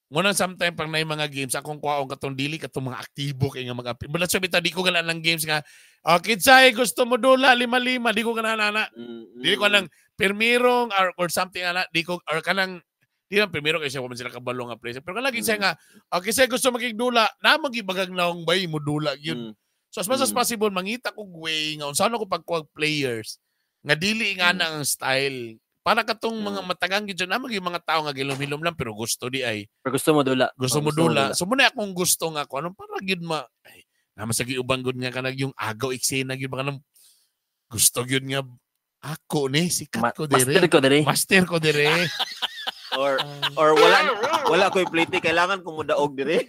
muna sometime pag na mga games, akong kuwaong katong dili katong mga aktibo kay nga mga but so bitaw di ko gana ng games nga kidsay gusto mo dula 5-5 di ko gana nana di ko nang permirong or something ana di ko or kanang di lang primero kay siya kung sila kabalo nga place pero kanang kidsay nga kidsay gusto magigdula na magibagag naong bay mo dula yun so as much as possible mangita ko way nga unsa ko pagkuwag players nga dili nga na ang style. Para katong mga matagang gid na mga mga tao nga gilom-hilom lang pero gusto di ay. Pero gusto mo dula. Gusto mo dula. So muna akong gusto nga ko anong para gid ay naman sa giubang gud nga kanang yung agaw eksena gid ba kanang gusto gid nga ako ni sikat ko dire. Master ko dire. or wala ko'y plate kailangan ko mo daog dire.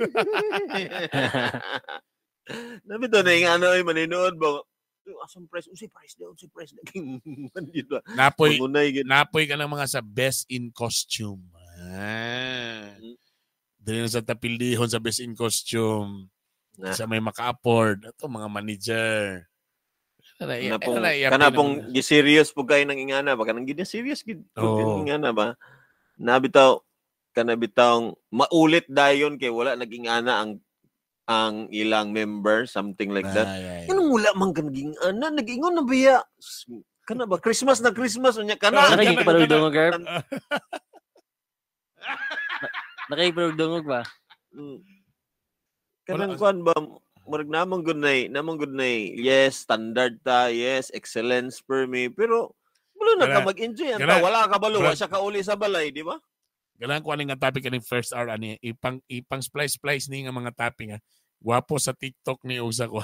Nabito na yung ano ay maninood ba? Asong price, unsay price king bandito. Napoy ka ng mga sa best in costume. Dili na sa tapildihon sa best in costume. Sa may maka-afford, ato mga manager. Kana pong gi-serious po kayo ng ingana ba? Kanang gina-serious gid ingana ba? Nabitaw kana bitawng maulit dayon kay wala nag-ingana ang ilang member, something like that. Anong wala man kanaging nag-ingon na biya. Kana ba? Christmas unya kana. Nakikipalugdungog, Garp. Nakikipalugdungog ba? Kanang kuan ba? Murag namang good na yes, standard ta, yes, excellence per me. Pero, wala na ka mag-enjoy. Wala ka balo, wala siya kauli sa balay, di ba? Galang ko nga topic kaning first hour ani ipang splice ni nga mga topic nga. Gwapo sa TikTok ni usa ko.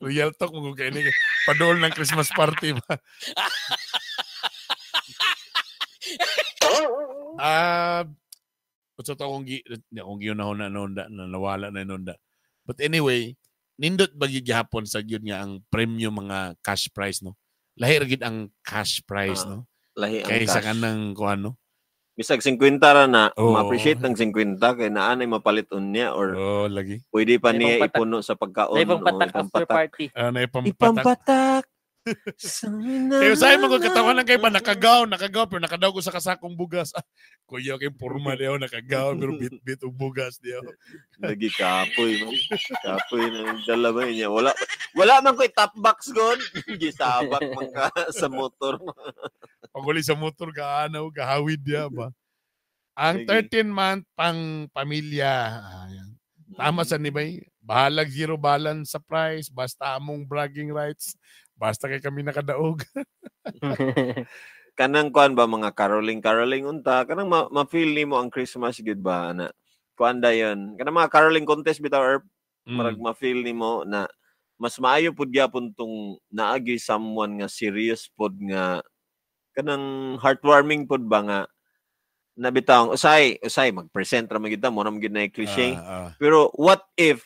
Real talk mo kay ni padol ng Christmas party ba. Gusto to akong giyunahon na nawala na nonda. But anyway, nindot ba gihapon sa gyud nga ang premium mga cash prize no. Lahi ra gid ang cash prize no. Lahi ang kaysa cash. Kanang kuano. Bisag 50 ra na, ma-appreciate ng 50 kay naanay mapalit unya or lagi. Pwede pa niya ipuno sa pagkaon. Naipampatak after party. Ipampatak. Kaya sa'yo mga katawan lang kayo ba, nakagaw, pero nakadaw ko sa kasakong bugas. Kuya kay porma diyo, nakagaw, pero bit og bugas diyo. Lagi kapoy na dala ba niya. Wala man ko'y top box gon. Gisabak man ka sa motor. Paguli sa motor, gahawid diya ba? Ang 13-month pang pamilya. Tama sa ni bay. Bahalag zero balance sa price. Basta among bragging rights. Basta kay kami nakadaog. Kanang kuan ba mga caroling unta. Kanang ma-feel nimo ang Christmas gud ba na. Kuan dayon. Kanang mga caroling contest bitaw marag ma-feel nimo na mas maayo pud gyapon tong naagi someone nga serious pud nga kanang heartwarming pud ba nga nabitang usay mag-present ra magita mo na magid na cliche. Pero what if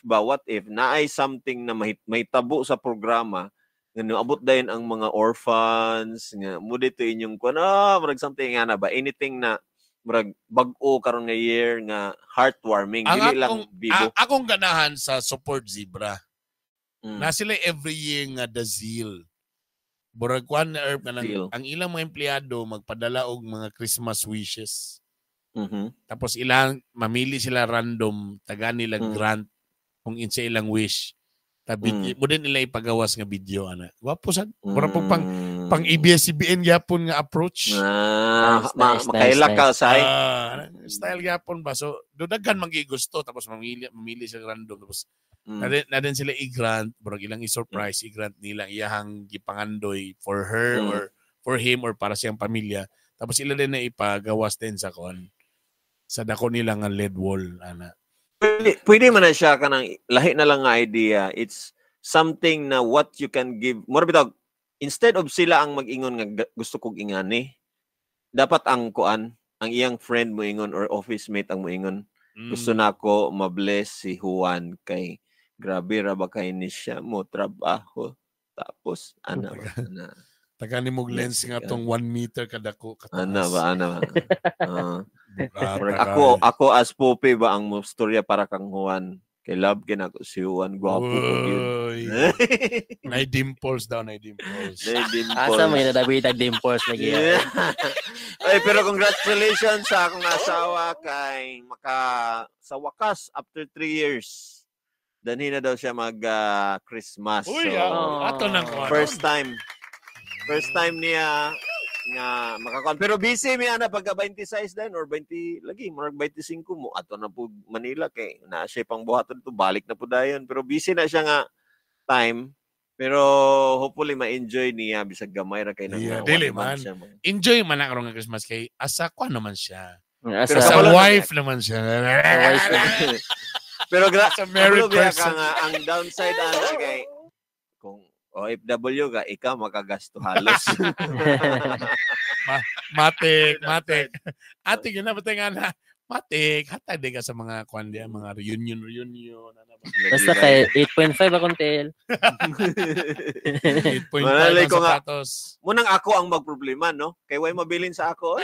naay something na mahitabo sa programa nga naabot dayon ang mga orphans nga mo dito inyong kuan murag something nga na ba anything na murag bag-o karon nga year nga heartwarming dili lang bibo. Akong ganahan sa Support Zebra. Na sila every year nga the zeal. Murag kuan na ang ilang mga empleyado magpadala og mga Christmas wishes. Tapos ilang mamili sila random taga nila grant kung insa ilang wish. Tabi mo din nila ipagawas nga video ana. Wapo sa mura po pang ABS-CBN gyapon nga approach. Makaila ka say. Style gyapon ba so daghan man gusto tapos mamili sila random tapos na din sila i-grant murag ilang i-surprise i-grant nila iyahang gipangandoy for her or for him or para siyang pamilya. Tapos ila din na ipagawas din sa kon sa dako nila nga LED wall ana. Pwede man na siya kanang lahi na lang nga idea. It's something na what you can give. More bitaw instead of sila ang mag-ingon nga gusto kong ingani, dapat ang iyang friend mo ingon or office mate ang mo ingon. Gusto na ako ma-bless si Juan kay grabe ra ba kay ni siya mo trabaho. Tapos taga ni mog lens nga tong 1 meter kadako kataas. Ana ba? Ako as Pope ba ang storya para kang Juan. Kay love kinako si Juan, gwapo ko yun. Nay dimples daw, nay dimples. Asa may nadabitag dimples lagi. Ay, pero congratulations sa akong asawa kay sa wakas after 3 years. Danhi na daw siya mag-Christmas. Ato nang first time niya nga makakuan. Pero busy mi ana pagka 26 din or 20 lagi, murag 25 mo ato na po Manila kay na siya pang buhaton to balik na po dayon. Pero busy na siya nga time. Pero hopefully ma-enjoy niya bisag gamay ra kay nang dili man. Enjoy man ang nga Christmas kay asa ko naman siya. Pero sa wife naman siya. Pero married person ang downside ana kay kung OFW ka, ikaw makagasto halos. Matik. Ate, ginabatay nga na. Matik, hatag di ka sa mga kwandiya, mga reunion. Basta kay 8.5 akong TL. 8.5 ang sapatos. Munang ako ang magproblema, no? Kay way mabilin sa ako.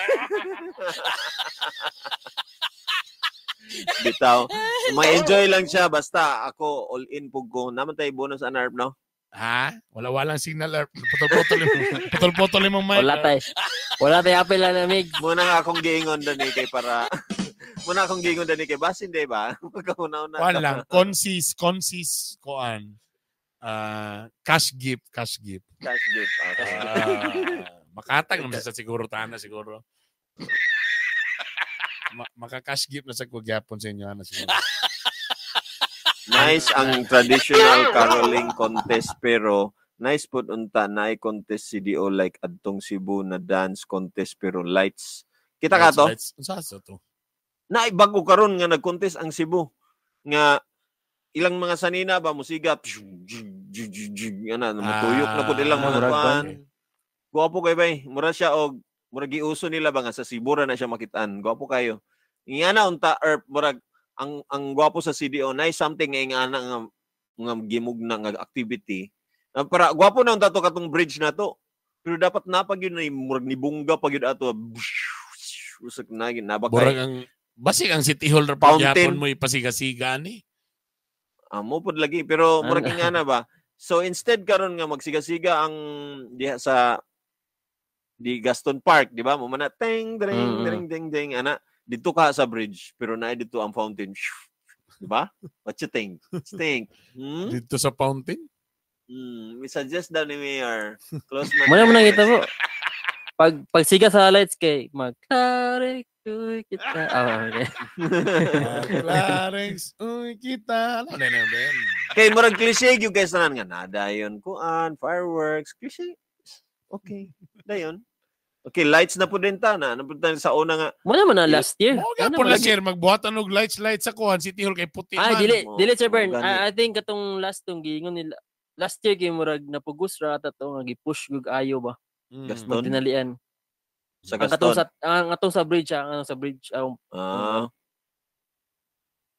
Bitaw. May-enjoy lang siya. Basta ako all-in pug ko. Naman tayo bonus anarp, no? Ha? Walang signal. Putol-putol yung mic. Wala tayo apel na namig. Muna nga akong giingon dani kay para... Muna akong giingon dani kay Basin, di ba? Magkauna-una. Walang. Consis koan. Cash gift. Makatag naman sa siguro. Siguro. Maka-cash gift na sa kugyapon sa inyo. Siguro. Nice ang traditional caroling contest pero nice po unta na contest CDO like adtong Cebu na dance contest pero lights. Kita ka to? Sasa to. Na bago karon nga nag-contest ang Cebu nga ilang mga sanina ba musigap matuyok na pud ilang mga pan. Guwapo kay bay, mura siya og mura giuso nila ba nga sa Cebu ra na siya makitaan. Guwapo kayo. Ingana unta erp murag ang gwapo sa CDO na something nga nga gimug na nga activity. Para gwapo na unta to katong bridge na to. Pero dapat napag yun na murag ni bungga pag yun ato. Usak na nabakay. Basig ang City Hall ra pagyapon mo ipasiga-siga ni. Amo pod lagi pero murag nga na ba. So instead karon nga magsiga-siga ang diha sa di Gaston Park, di ba? Mo man na ting ding ana. Dito ka sa bridge, pero na dito ang fountain. Diba? What you think? Stink. Dito sa fountain? We suggest daw ni Mayor. Close man. Muna kita po. Pag siga sa lights kay magklarex uy kita. Okay. Magklarex uy kita. Kay murag cliche yung guys na nga. Nadayon kuan, fireworks, cliche. Okay. Dayon. Okay, lights na po din ta na. Napunta sa una nga. Muna mo na last year. Po last year magbuhatan og lights sa kuhan City Hall kay puti man. Dili Sir Bern. I think katong last tong giingon nila. Last year kay murag napugos ra ata to nga gi-push gug ayo ba. Gaston tinalian. Sa Gaston. Ang atong sa bridge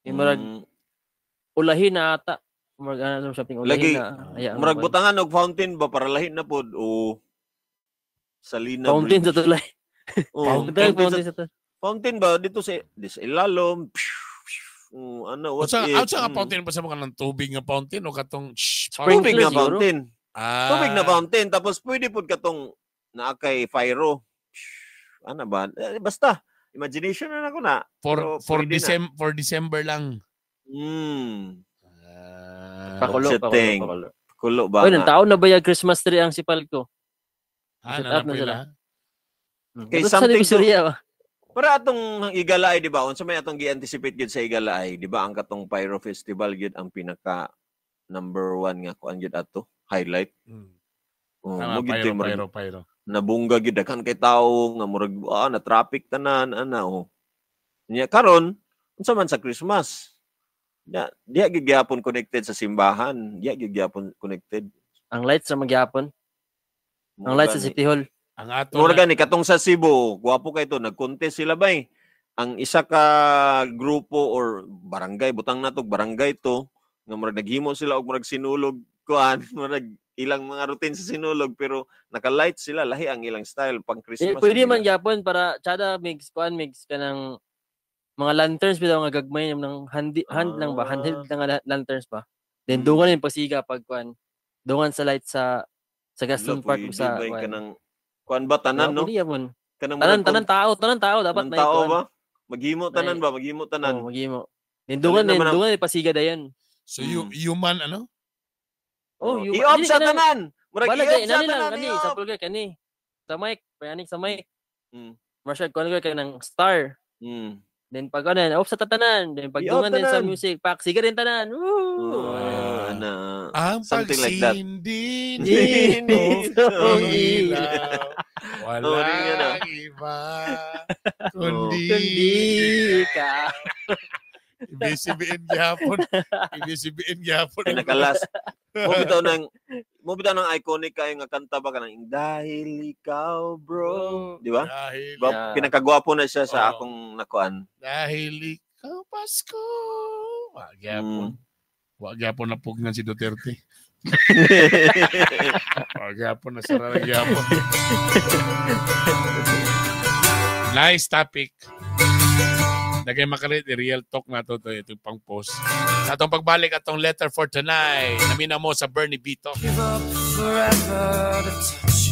murag ulahin na ata. Murag something ulahin na. Murag butangan og fountain ba para lahin na pod o Salina Fountain Bridge. Sa tulay. Fountain ba dito sa ilalom. What's nga fountain pa sa mga ng tubig nga fountain o katong tubig nga fountain. Tubig na fountain tapos pwede pud katong naakay pyro. Ano ba? Basta imagination na ako na. For December lang. Pakulo ba? Oy, nang taon na ba yung Christmas tree ang sipal ko? Kay something para atong Igalaay, di ba? Unsa may atong gi-anticipate gyud sa Igalaay, di ba? Ang katong Pyro Festival gyud ang pinaka number 1 nga kuan gyud ato, highlight. Pyro. Nabungga gyud daghan kay tawo nga murag na traffic tanan Nya karon unsa man sa Christmas? Diha gyud gyapon connected sa simbahan, diha gyud gyapon connected. Ang lights sa magyapon. Ang lights sa City Hall. Ang ato mura gani katong sa Cebu, guwapo kay to, nag-contest sila ba eh. Ang isa ka grupo or barangay, butang natog barangay to, nga murag naghimo sila og murag sinulog kuan, murag ilang mga routine sa sinulog pero naka-light sila, lahi ang ilang style pang Christmas. Pwede man gyapon para tsada mix kanang mga lanterns bitaw nga gagmay ng hand lang ba, handheld nga lanterns ba. Then dungan yung pasiga pag kuan. Dungan sa light sa Gaston Park sa kanang kuan ba tanan no? Tanan tao dapat na tao ba? Maghimo tanan ba? Maghimo tanan. Oh, maghimo. Then dungan yung pasiga dayon. So human ano? Oh, i-off sa tanan. Murag i-off sa tanan. Sa pulga kani. Sa mic, payanik sa mic. Marshal kuan ka ng star. Then pag off sa tatanan, then pag dungan din sa music, pak siga rin tanan. Ang something like that. Dito ilaw. Walang iba. Kundi ka. Ibisibiin gyapon. Nakalas. Mo bitaw nang iconic kay nga kanta ba kanang dahil ikaw bro, di ba? Pinakagwapo na siya sa akong nakuan. Dahil ikaw Pasko. Wa gyapon na pugnan si Duterte. Wa gyapon na sarang gyapon. Nice topic. Dagay makalit, real talk na to itong pang post. Sa atong pagbalik atong letter for tonight, namina mo sa Bernie Bito. Give up forever to touch